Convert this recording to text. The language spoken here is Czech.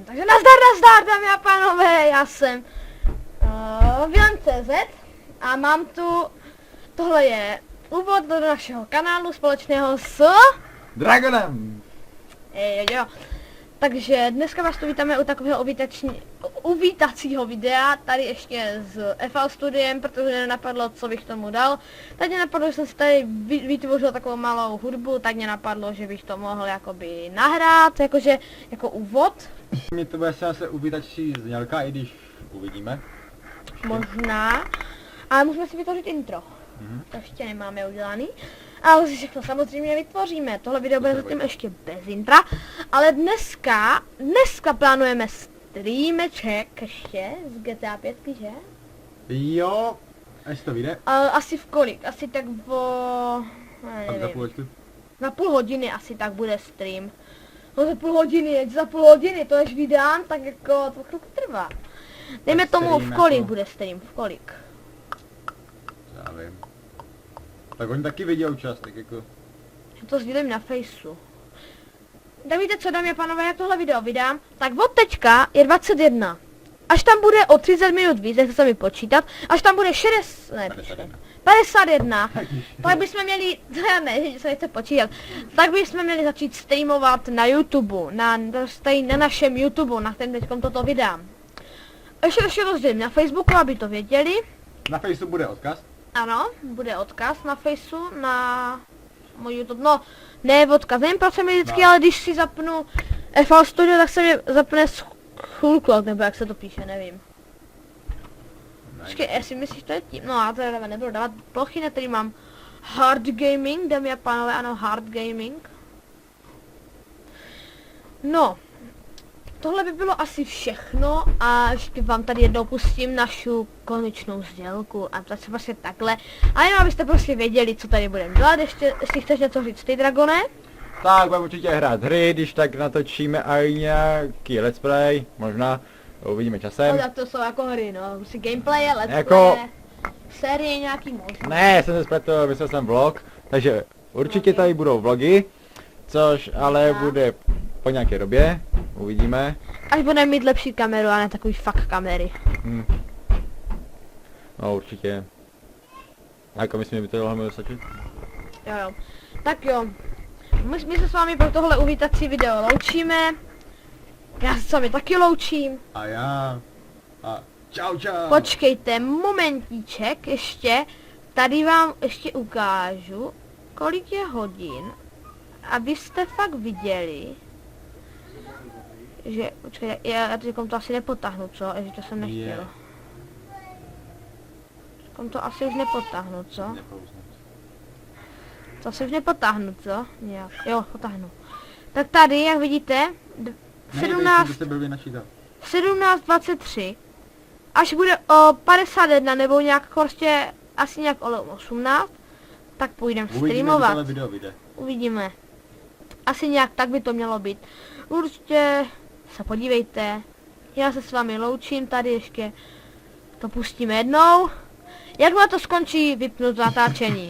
Takže nazdar, dámy a pánové, já jsem Vilan.cz a mám tu, tohle je úvod do našeho kanálu společného s Dragonem! Jo. Takže dneska vás tu vítáme u takového uvítacího videa, tady ještě s FL Studiem, protože nenapadlo, co bych tomu dal. Tak mě napadlo, že jsem si tady vytvořil takovou malou hudbu, tak mě napadlo, že bych to mohl jakoby nahrát, jakože jako úvod. Mě to bude se uvítačí znělka, i když uvidíme. Možná, ale musíme si vytvořit intro. To ještě nemáme udělaný. Ale si všechno samozřejmě vytvoříme. Tohle video bude zatím ještě bez intra. Ale dneska plánujeme streameček ještě z GTA 5, že? Jo, až to vyjde. Asi v kolik? Asi tak na půl hodiny asi tak bude stream. No za půl hodiny, to až vydám, tak jako to chvilku trvá. Dejme tomu v kolik bude stream, v kolik? Já vím. Tak oni taky vidějí čas, tak jako... Já to sdílím na Faceu. Tak víte co, dámy a pánové, jak tohle video vydám, tak od teďka je 21. Až tam bude o 30 minut víc, nechci se mi počítat, až tam bude 51, tak bychom měli, ne, se nechce počítat, tak bychom měli začít streamovat na YouTube, na našem YouTube, na kterém teďkom toto vydám. Ještě rozdělím na Facebooku, aby to věděli. Na Facebooku bude odkaz? Ano, bude odkaz na Faceu, na můj YouTube, no, ne odkaz, nevím proč se mi vždycky, ale když si zapnu FL Studio, tak se mi zapne Hulklok, nebo jak se to píše, nevím. Počkej, jestli myslíš, to je tím, no já teda nebudu dávat plochy, na který mám Hard Gaming, dámy a pánové, ano, Hard Gaming. No, tohle by bylo asi všechno a ještě vám tady jednou pustím našu konečnou sdělku a to se prostě takhle. A jenom abyste prostě věděli, co tady budeme dělat, ještě, jestli chceš něco říct ty, Dragone? Tak, budeme určitě hrát hry, když tak natočíme i nějaký let's play, možná, uvidíme časem. No, to jsou jako hry, no, prostě gameplay, let's jako... play, série nějaký možný. Ne, jsem se spletl, myslel jsem vlog, takže určitě Okay. tady budou vlogy, což ale bude po nějaké době, uvidíme. Až budeme mít lepší kameru a ne takový fuck kamery. No určitě. Jako myslím, že by to mohlo stačit. Jo. Tak jo. My se s vámi pro tohle uvítací video loučíme. Já se s vámi taky loučím. A já. A čau. Počkejte momentíček ještě. Tady vám ještě ukážu, kolik je hodin. Abyste fakt viděli, že, počkejte, já to asi nepotáhnu, co? Ježi, to jsem nechtěl. To asi už nepotáhnu, co? To asi už nepotáhnu, co? Nějak. Jo, potáhnu. Tak tady, jak vidíte, 17:23. Až bude o 51 nebo nějak prostě, asi nějak o 18, tak půjdeme streamovat. Uvidíme. Asi nějak tak by to mělo být. Určitě se podívejte. Já se s vámi loučím, tady ještě to pustíme jednou. Jakmile to skončí, vypnu natáčení.